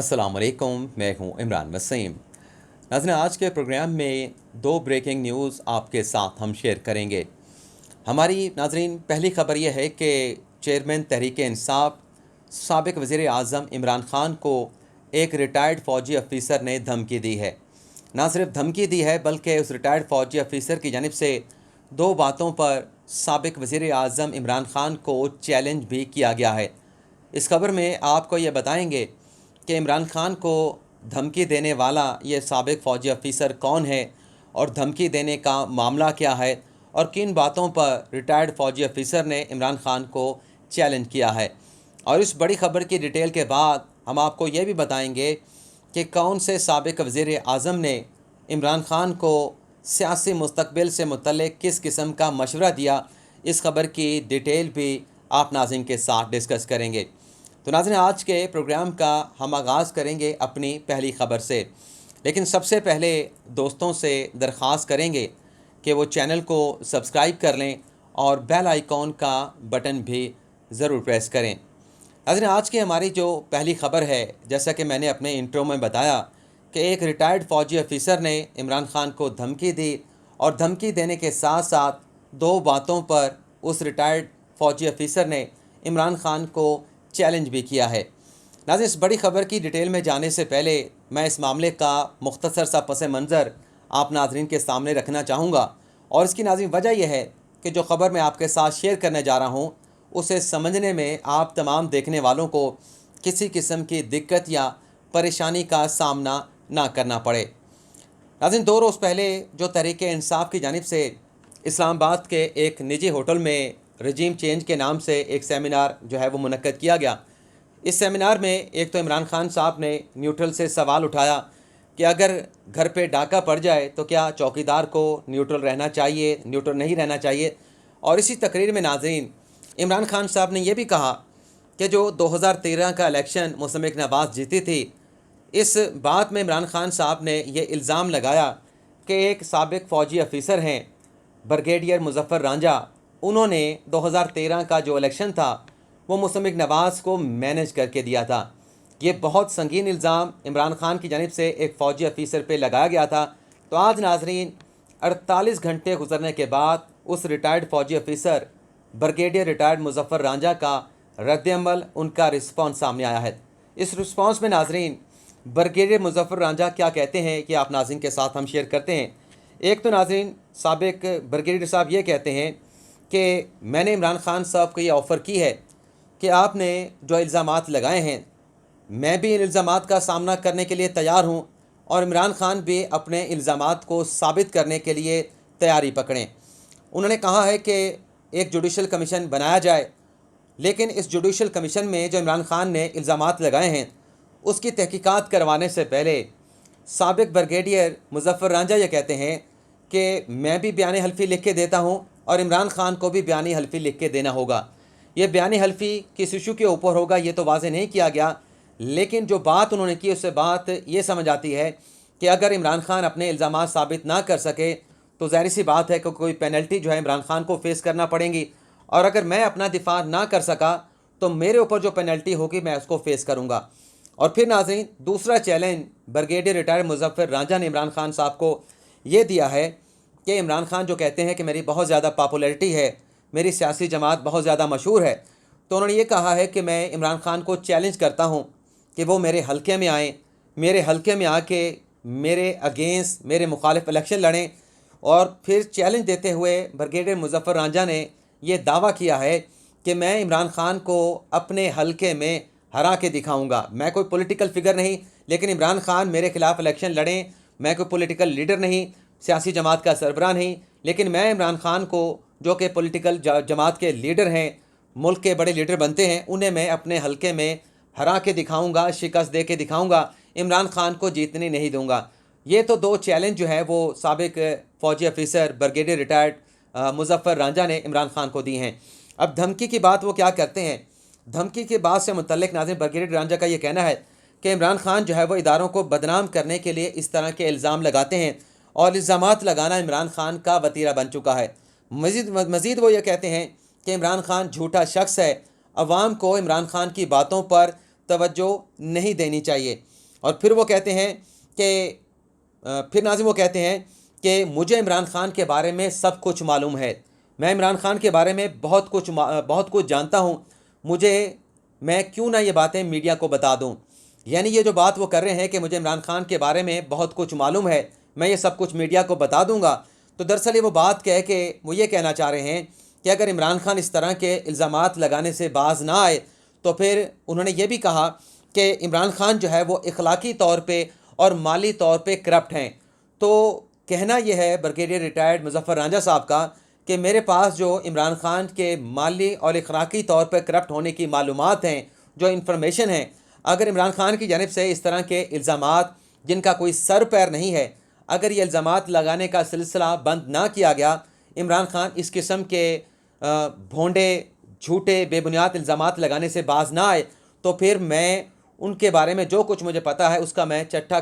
अस्सलाम वालेकुम, मैं हूं इमरान वसीम। नाज़रीन, आज के प्रोग्राम में दो ब्रेकिंग न्यूज़ आपके साथ हम शेयर करेंगे। हमारी नाज़रीन पहली ख़बर यह है कि चेयरमैन तहरीक इंसाफ साबिक़ वज़ीर आज़म इमरान ख़ान को एक रिटायर्ड फ़ौजी अफ़ीसर ने धमकी दी है। ना सिर्फ धमकी दी है बल्कि उस रिटायर्ड फ़ौजी अफ़ीसर की जानिब से दो बातों पर साबिक़ वज़ीर आज़म इमरान ख़ान को चैलेंज भी किया गया है। इस खबर में आपको ये बताएंगे कि इमरान ख़ान को धमकी देने वाला ये साबिक़ फ़ौजी अफ़ीसर कौन है और धमकी देने का मामला क्या है और किन बातों पर रिटायर्ड फ़ौजी अफ़ीसर ने इमरान ख़ान को चैलेंज किया है। और इस बड़ी ख़बर की डिटेल के बाद हम आपको ये भी बताएंगे कि कौन से साबिक़ वज़ीर आज़म ने इमरान ख़ान को सियासी मुस्तक़बिल से मुतल्लिक़ किस किस्म का मशवरा दिया। इस खबर की डिटेल भी आप नाज़रीन के साथ डिस्कस करेंगे। तो नाज़रीन, आज के प्रोग्राम का हम आगाज़ करेंगे अपनी पहली ख़बर से, लेकिन सबसे पहले दोस्तों से दरख्वास्त करेंगे कि वो चैनल को सब्सक्राइब कर लें और बेल आइकॉन का बटन भी ज़रूर प्रेस करें। नाज़रीन, आज की हमारी जो पहली ख़बर है, जैसा कि मैंने अपने इंट्रो में बताया कि एक रिटायर्ड फ़ौजी अफ़ीसर ने इमरान ख़ान को धमकी दी और धमकी देने के साथ साथ दो बातों पर उस रिटायर्ड फ़ौजी अफ़ीसर ने इमरान ख़ान को चैलेंज भी किया है। नाज़रीन, इस बड़ी ख़बर की डिटेल में जाने से पहले मैं इस मामले का मुख्तसर सा पस मंज़र आप नाज़रीन के सामने रखना चाहूँगा। और इसकी नाज़रीन वजह यह है कि जो ख़बर मैं आपके साथ शेयर करने जा रहा हूँ उसे समझने में आप तमाम देखने वालों को किसी किस्म की दिक्कत या परेशानी का सामना ना करना पड़े। नाज़रीन, 2 रोज़ पहले जो तहरीक इंसाफ की जानिब से इस्लामाबाद के एक निजी होटल में रजीम चेंज के नाम से एक सेमिनार जो है वो मुनक्कद किया गया। इस सेमिनार में एक तो इमरान ख़ान साहब ने न्यूट्रल से सवाल उठाया कि अगर घर पे डाका पड़ जाए तो क्या चौकीदार को न्यूट्रल रहना चाहिए, न्यूट्रल नहीं रहना चाहिए। और इसी तकरीर में नाज़रीन इमरान ख़ान साहब ने यह भी कहा कि जो 2013 का इलेक्शन मुस्तफ़ा नवाज़ जीती थी, इस बात में इमरान ख़ान साहब ने यह इल्ज़ाम लगाया कि एक साबिक़ फ़ौजी अफ़ीसर हैं ब्रिगेडियर मुज़फ़्फ़र रांझा, उन्होंने 2013 का जो इलेक्शन था वो मुस्तफ़ा नवाज़ को मैनेज करके दिया था। ये बहुत संगीन इल्ज़ाम इमरान ख़ान की जानिब से एक फ़ौजी अफ़ीसर पे लगाया गया था। तो आज नाज़रीन 48 घंटे गुजरने के बाद उस रिटायर्ड फ़ौजी अफ़ीसर ब्रिगेडियर रिटायर्ड मुज़फ़्फ़र रांझा का रद्द-ए-अमल, उनका रिस्पॉन्स सामने आया है। इस रिस्पॉन्स में नाज़रीन ब्रिगेडियर मुज़फ़्फ़र रांझा क्या कहते हैं कि आप नाज़रीन के साथ हम शेयर करते हैं। एक तो नाज़रीन साबिक़ ब्रिगेडियर साहब ये कहते हैं कि मैंने इमरान ख़ान साहब को ये ऑफ़र की है कि आपने जो इल्ज़ामात लगाए हैं, मैं भी इन इल्ज़ामात का सामना करने के लिए तैयार हूँ और इमरान ख़ान भी अपने इल्ज़ामात को साबित करने के लिए तैयारी पकड़ें। उन्होंने कहा है कि एक जुडिशल कमीशन बनाया जाए, लेकिन इस जुडिशल कमीशन में जो इमरान ख़ान ने इल्ज़ामात लगाए हैं उसकी तहकीकात करवाने से पहले साबिक़ ब्रिगेडियर मुज़फ़्फ़र रांझा ये कहते हैं कि मैं भी बयान हल्फ़ी लिख के देता हूँ और इमरान ख़ान को भी बयान हल्फ़ी लिख के देना होगा। ये बयान हल्फ़ी किस इशू के ऊपर होगा ये तो वाज़ेह नहीं किया गया, लेकिन जो बात उन्होंने की उससे बात ये समझ आती है कि अगर इमरान ख़ान अपने इल्ज़ामात साबित ना कर सके तो ज़ाहिर सी बात है कि कोई पेनल्टी जो है इमरान ख़ान को फ़ेस करना पड़ेगी, और अगर मैं अपना दिफा ना कर सका तो मेरे ऊपर जो पेनल्टी होगी मैं उसको फ़ेस करूँगा। और फिर नाज़रीन दूसरा challenge brigadier retired Muzaffar Ranjha ने इमरान ख़ान साहब को ये दिया है कि इमरान ख़ान जो कहते हैं कि मेरी बहुत ज़्यादा पॉपुलैरिटी है, मेरी सियासी जमात बहुत ज़्यादा मशहूर है, तो उन्होंने ये कहा है कि मैं इमरान ख़ान को चैलेंज करता हूँ कि वो मेरे हलके में आएँ, मेरे हलके में आके मेरे अगेंस्ट, मेरे मुखालिफ इलेक्शन लड़ें। और फिर चैलेंज देते हुए ब्रिगेडियर मुज़फ़्फ़र रांझा ने यह दावा किया है कि मैं इमरान ख़ान को अपने हलके में हरा के दिखाऊंगा। मैं कोई पॉलिटिकल फिगर नहीं, लेकिन इमरान ख़ान मेरे ख़िलाफ़ इलेक्शन लड़ें। मैं कोई पॉलिटिकल लीडर नहीं, सियासी जमात का सरबराह नहीं, लेकिन मैं इमरान ख़ान को जो कि पॉलिटिकल जमात के लीडर हैं, मुल्क के बड़े लीडर बनते हैं, उन्हें मैं अपने हलके में हरा के दिखाऊंगा, शिकस्त दे के दिखाऊंगा, इमरान ख़ान को जीतने नहीं दूंगा। ये तो दो चैलेंज जो है वो साबिक़ फ़ौजी अफ़ीसर ब्रिगेडियर रिटायर्ड मुज़फ़्फ़र रांझा ने इमरान ख़ान को दी हैं। अब धमकी की बात वो क्या करते हैं, धमकी की बात से मुतल्लिक़ नाज़रीन ब्रिगेडियर रांझा का ये कहना है कि इमरान ख़ान जो है वो इदारों को बदनाम करने के लिए इस तरह के इल्ज़ाम लगाते हैं और इल्ज़ामात लगाना इमरान ख़ान का वतीरा बन चुका है। मज़ीद वो ये कहते हैं कि इमरान ख़ान झूठा शख्स है, अवाम को इमरान ख़ान की बातों पर तवज्जो नहीं देनी चाहिए। और फिर वो कहते हैं कि फिर नाज़रीन वो कहते हैं कि मुझे इमरान खान के बारे में सब कुछ मालूम है, मैं इमरान खान के बारे में बहुत कुछ जानता हूँ, मैं क्यों ना ये बातें मीडिया को बता दूँ। यानी ये जो बात वो कर रहे हैं कि मुझे इमरान खान के बारे में बहुत कुछ मालूम है, मैं ये सब कुछ मीडिया को बता दूंगा, तो दरअसल ये वो बात कह के वो ये कहना चाह रहे हैं कि अगर इमरान खान इस तरह के इल्ज़ामात लगाने से बाज ना आए, तो फिर उन्होंने ये भी कहा कि इमरान खान जो है वो इखलाकी तौर पे और माली तौर पे करप्ट हैं। तो कहना यह है ब्रिगेडियर रिटायर्ड मुजफ्फर रांझा साहब का कि मेरे पास जो इमरान खान के माली और इखलाकी तौर पर करप्ट होने की मालूमात हैं, जो इन्फॉर्मेशन है, अगर इमरान खान की जानिब से इस तरह के इल्ज़ामात जिनका कोई सर पैर नहीं है, अगर ये इल्ज़ामात लगाने का सिलसिला बंद ना किया गया, इमरान खान इस किस्म के भोंडे झूठे बेबुनियाद इल्ज़ामात लगाने से बाज ना आए, तो फिर मैं उनके बारे में जो कुछ मुझे पता है उसका मैं चट्टा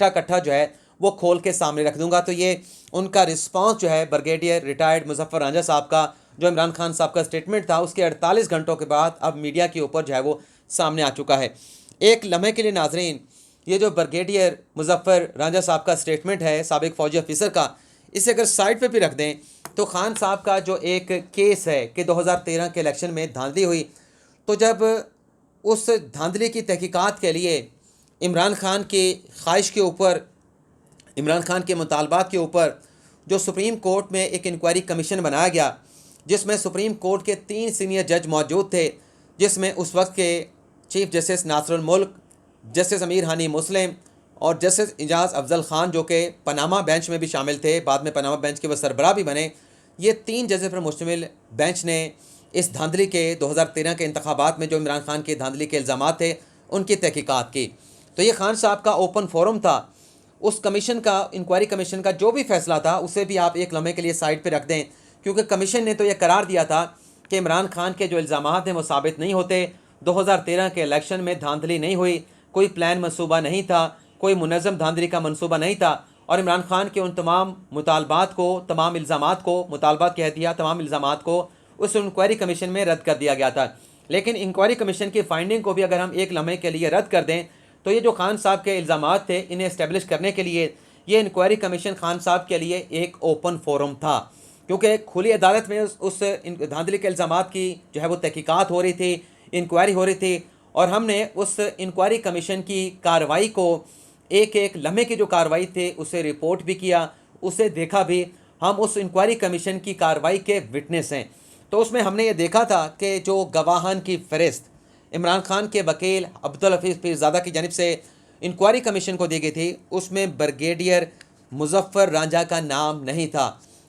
कट्ठा जो है वो खोल के सामने रख दूंगा। तो ये उनका रिस्पांस जो है ब्रिगेडियर रिटायर्ड मुजफ्फर रांझा साहब का, जो इमरान खान साहब का स्टेटमेंट था, उसके 48 घंटों के बाद अब मीडिया के ऊपर जो है वो सामने आ चुका है। एक लम्हे के लिए नाजरीन, ये जो ब्रिगेडियर मुजफ्फर रांझा साहब का स्टेटमेंट है साबिक फौजी ऑफिसर का, इसे अगर साइड पे भी रख दें तो खान साहब का जो एक केस है कि 2013 के इलेक्शन में धांधली हुई, तो जब उस धांधली की तहकीकात के लिए इमरान खान की ख्वाहिश के ऊपर, इमरान खान के मुतालबात के ऊपर जो सुप्रीम कोर्ट में एक इंक्वायरी कमीशन बनाया गया, जिसमें सुप्रीम कोर्ट के 3 सीनियर जज मौजूद थे, जिसमें उस वक्त के चीफ जस्टिस नासरुल मुल्क, जस्टिस अमीर हानी मुस्लिम और जस्टिस इजाज़ अफजल ख़ान, जो कि पनामा बेंच में भी शामिल थे, बाद में पनामा बेंच के वो सरबराह भी बने। ये 3 जजेस पर मुश्तमिल बेंच ने इस धांधली के 2013 के इंतखाबात में जो इमरान खान के धांधली के इल्ज़ामात थे उनकी तहकीकात की। तो ये खान साहब का ओपन फोरम था। उस कमीशन का, इंक्वायरी कमीशन का जो भी फैसला था, उसे भी आप एक लम्हे के लिए साइड पर रख दें, क्योंकि कमीशन ने तो ये करार दिया था कि इमरान खान के जो इल्ज़ामात हैं वो साबित नहीं होते। 2013 के इलेक्शन में धांधली नहीं हुई, कोई प्लान मनसूबा नहीं था, कोई मुनज़्ज़म धांधली का मनसूबा नहीं था, और इमरान खान के उन तमाम मुतालबात को, तमाम इल्ज़ामात को, मुतालबात कह दिया, तमाम इल्ज़ामात को उस इंक्वायरी कमीशन में रद्द कर दिया गया था। लेकिन इंक्वायरी कमीशन की फाइंडिंग को भी अगर हम एक लम्हे के लिए रद्द कर दें, तो ये जो खान साहब के इल्ज़ामात थे, इन्हें इस्टेब्लिश करने के लिए ये इंक्वायरी कमीशन खान साहब के लिए एक ओपन फोरम था, क्योंकि खुली अदालत में उस धांधली के इल्ज़ामात की जो है वो तहकीकात हो रही थी, इंक्वायरी हो रही थी, और हमने उस इंक्वायरी कमीशन की कार्रवाई को, एक एक लम्हे की जो कार्रवाई थी उसे रिपोर्ट भी किया, उसे देखा भी। हम उस इंक्वायरी कमीशन की कार्रवाई के विटनेस हैं। तो उसमें हमने ये देखा था कि जो गवाहान की फ़हरिस्त इमरान खान के वकील अब्दुल हफीज़ पीरज़ादा की जानिब से इंक्वायरी कमीशन को दी गई थी, उसमें ब्रिगेडियर मुजफ्फर रांझा का नाम नहीं था।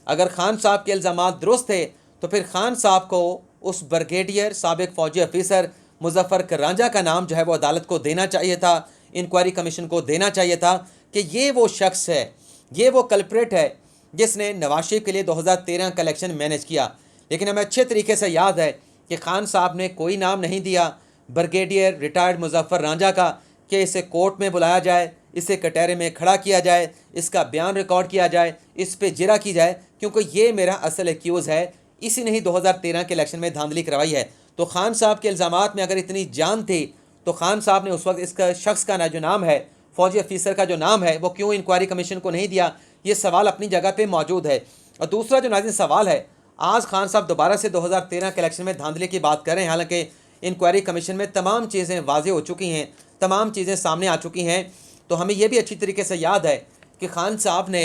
अगर खान साहब के इल्ज़ामात दुरुस्त थे, तो फिर खान साहब को उस ब्रिगेडियर साबिक फ़ौजी ऑफिसर मुजफ्फर रांझा का नाम जो है वो अदालत को देना चाहिए था, इंक्वायरी कमीशन को देना चाहिए था, कि ये वो शख्स है, ये वो कल्प्रेट है जिसने नवाज शरीफ के लिए 2013 का इलेक्शन मैनेज किया। लेकिन हमें अच्छे तरीके से याद है कि खान साहब ने कोई नाम नहीं दिया ब्रिगेडियर रिटायर्ड मुजफ्फर रांझा का कि इसे कोर्ट में बुलाया जाए, इसे कटहरे में खड़ा किया जाए, इसका बयान रिकॉर्ड किया जाए, इस पे जिरा की जाए, क्योंकि ये मेरा असल एक्यूज़ है, इसी ने ही 2013 के इलेक्शन में धांधली करवाई है। तो खान साहब के इल्ज़ामात में अगर इतनी जान थी, तो खान साहब ने उस वक्त इसका शख्स का जो नाम है, फौजी ऑफिसर का जो नाम है, वो क्यों इंक्वायरी कमीशन को नहीं दिया? ये सवाल अपनी जगह पे मौजूद है। और दूसरा जो नाज़रीन सवाल है, आज खान साहब दोबारा से 2013 के इलेक्शन में धांधली की बात कर रहे हैं, हालांकि इंक्वायरी कमीशन में तमाम चीज़ें वाज़ेह हो चुकी हैं, तमाम चीज़ें सामने आ चुकी हैं। तो हमें यह भी अच्छी तरीके से याद है कि खान साहब ने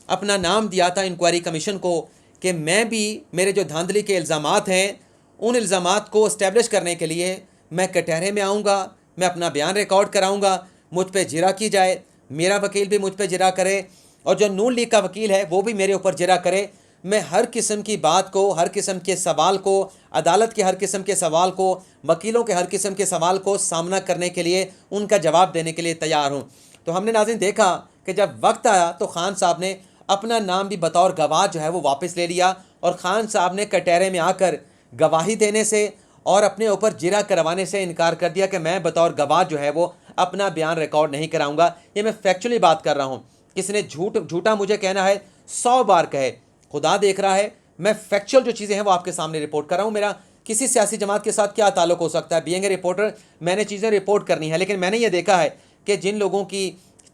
अपना नाम दिया था इंक्वायरी कमीशन को कि मैं भी, मेरे जो धांधली के इल्ज़ामात हैं, उन इल्ज़ामात को इस्टेब्लिश करने के लिए मैं कटहरे में आऊँगा, मैं अपना बयान रिकॉर्ड कराऊँगा, मुझ पर जिरा की जाए, मेरा वकील भी मुझ पर जिरा करे, और जो नून लीग का वकील है वो भी मेरे ऊपर जिरा करे। मैं हर किस्म की बात को, हर किस्म के सवाल को, अदालत के हर किस्म के सवाल को, वकीलों के हर किस्म के सवाल को सामना करने के लिए, उनका जवाब देने के लिए तैयार हूँ। तो हमने नाज़रीन देखा कि जब वक्त आया तो खान साहब ने अपना नाम भी बतौर गवाह जो है वो वापस ले लिया, और खान साहब ने कटहरे में आकर गवाही देने से और अपने ऊपर जिरा करवाने से इनकार कर दिया कि मैं बतौर गवाह जो है वो अपना बयान रिकॉर्ड नहीं कराऊंगा। ये मैं फैक्चुअली बात कर रहा हूँ। किसी ने झूठा मुझे कहना है 100 बार कहे, खुदा देख रहा है, मैं फैक्चुअल जो चीज़ें हैं वो आपके सामने रिपोर्ट कर रहा हूँ। मेरा किसी सियासी जमात के साथ क्या ताल्लुक हो सकता है? बीइंग ए रिपोर्टर मैंने चीज़ें रिपोर्ट करनी है, लेकिन मैंने ये देखा है कि जिन लोगों की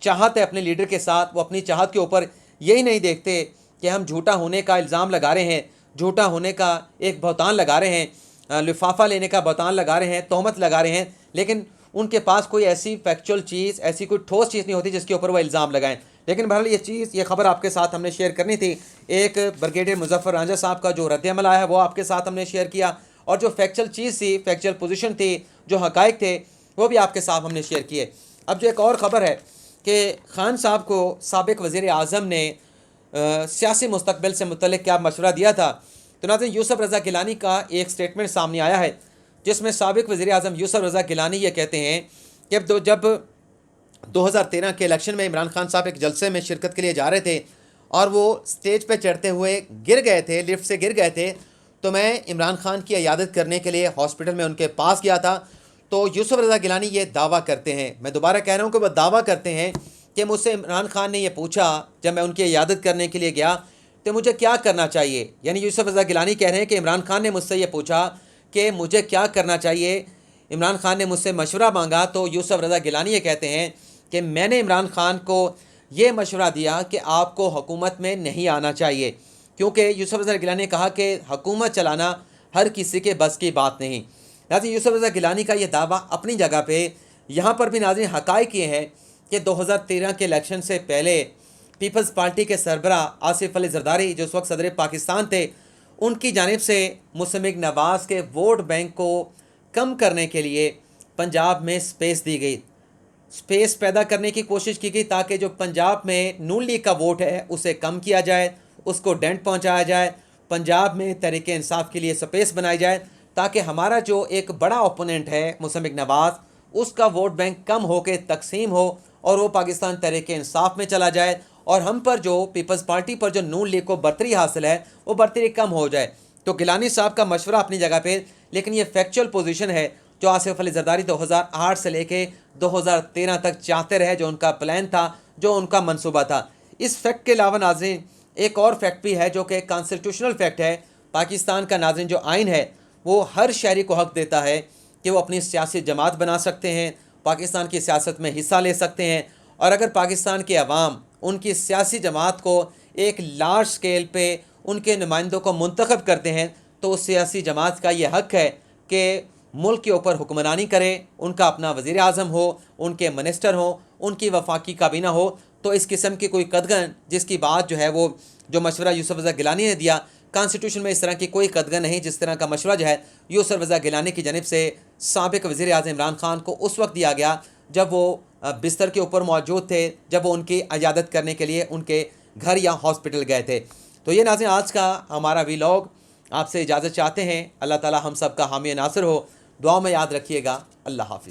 चाहत है अपने लीडर के साथ, वो अपनी चाहत के ऊपर यही नहीं देखते कि हम झूठा होने का इल्ज़ाम लगा रहे हैं, झूठा होने का एक बहतान लगा रहे हैं, लिफाफा लेने का बहतान लगा रहे हैं, तोहमत लगा रहे हैं, लेकिन उनके पास कोई ऐसी फैक्चुअल चीज़, ऐसी कोई ठोस चीज़ नहीं होती जिसके ऊपर वो इल्ज़ाम लगाएं। लेकिन बहरहाल ये खबर आपके साथ हमने शेयर करनी थी। एक ब्रिगेडियर मुजफ्फर रांझा साहब का जो रद्द-ए-अमल आया है वो आपके साथ हमने शेयर किया, और जो फैक्चुअल चीज़ थी, फैक्चुअल पोजीशन थी, जो हक़ाइक़ थे, वो भी आपके साथ हमने शेयर किए। अब जो एक और ख़बर है कि खान साहब को साबिक़ वज़ीर आज़म ने सियासी मुस्तक़बिल से मुतल्लिक़ क्या मशवरा दिया था। तो नाज़रीन, यूसुफ़ रज़ा गिलानी का एक स्टेटमेंट सामने आया है जिसमें साबिक़ वज़ीर आज़म यूसुफ़ रज़ा गिलानी ये कहते हैं कि जब 2013 के इलेक्शन में इमरान खान साहब एक जलसे में शिरकत के लिए जा रहे थे और वो स्टेज पे चढ़ते हुए गिर गए थे, लिफ्ट से गिर गए थे, तो मैं इमरान खान की इयादत करने के लिए हॉस्पिटल में उनके पास गया था। तो यूसुफ़ रज़ा गिलानी ये दावा करते हैं, मैं दोबारा कह रहा हूँ कि वह दावा करते हैं कि मुझसे इमरान खान ने ये पूछा जब मैं उनकी इयादत करने के लिए गया तो मुझे क्या करना चाहिए। यानी यूसुफ़ रज़ा गिलानी कह रहे हैं कि इमरान खान ने मुझसे ये पूछा कि मुझे क्या करना चाहिए, इमरान खान ने मुझसे मशवरा मांगा। तो यूसुफ़ रज़ा गिलानी ये कहते हैं कि मैंने इमरान खान को ये मशवरा दिया कि आपको हुकूमत में नहीं आना चाहिए, क्योंकि यूसुफ़ रज़ा गिलानी ने कहा कि हुकूमत चलाना हर किसी के बस की बात नहीं। नाज़रीन, यूसुफ़ रज़ा गिलानी का ये दावा अपनी जगह पे, यहाँ पर भी नाज़रीन हक़ाइक़ ये है कि 2013 के इलेक्शन से पहले पीपल्स पार्टी के सरबरा आसिफ अली ज़रदारी जो उस वक्त सदर पाकिस्तान थे, उनकी जानिब से मुस्लिम नवाज़ के वोट बैंक को कम करने के लिए पंजाब में स्पेस दी गई, स्पेस पैदा करने की कोशिश की गई ताकि जो पंजाब में नून लीग का वोट है उसे कम किया जाए, उसको डेंट पहुंचाया जाए, पंजाब में तहरीक इंसाफ के लिए स्पेस बनाई जाए ताकि हमारा जो एक बड़ा ओपोनेंट है मुस्लिम नवाज़, उसका वोट बैंक कम होकर तकसीम हो और वो पाकिस्तान तहरीक इंसाफ में चला जाए, और हम पर जो पीपल्स पार्टी पर जो नून लीग को बर्तरी हासिल है वो बर्तरी कम हो जाए। तो गिलानी साहब का मशवरा अपनी जगह पे, लेकिन ये फैक्चुअल पोजीशन है जो आसिफ अली ज़रदारी 2008 से लेके 2013 तक चाहते रहे, जो उनका प्लान था, जो उनका मंसूबा था। इस फैक्ट के अलावा नाज़रीन एक और फैक्ट भी है जो कि कॉन्स्टिट्यूशनल फैक्ट है। पाकिस्तान का नाज़रीन जो आइन है वो हर शहरी को हक़ देता है कि वो अपनी सियासी जमात बना सकते हैं, पाकिस्तान की सियासत में हिस्सा ले सकते हैं, और अगर पाकिस्तान के अवाम उनकी सियासी जमात को एक लार्ज स्केल पे उनके नुमाइंदों को मुंतखब करते हैं तो उस सियासी जमात का ये हक़ है कि मुल्क के ऊपर हुक्मरानी करे, उनका अपना वज़ीर आज़म हो, उनके मिनिस्टर हो, उनकी वफाकी काबीना हो। तो इस किस्म की कोई कदगन जिसकी बात जो है वो जो मशवरा यूसुफ़ रज़ा गिलानी ने दिया, कॉन्स्टिट्यूशन में इस तरह की कोई कदगन नहीं जिस तरह का मशवरा जो है यूसुफ़ रज़ा गिलानी की जानिब से साबिक़ वज़ीर आज़म इमरान खान को उस वक्त दिया गया जब वो बिस्तर के ऊपर मौजूद थे, जब वो उनकी इयादत करने के लिए उनके घर या हॉस्पिटल गए थे। तो ये नाज़रीन आज का हमारा व्लॉग, आपसे इजाज़त चाहते हैं। अल्लाह ताला हम सब का हामी नासिर हो, दुआ में याद रखिएगा। अल्लाह हाफ़िज़।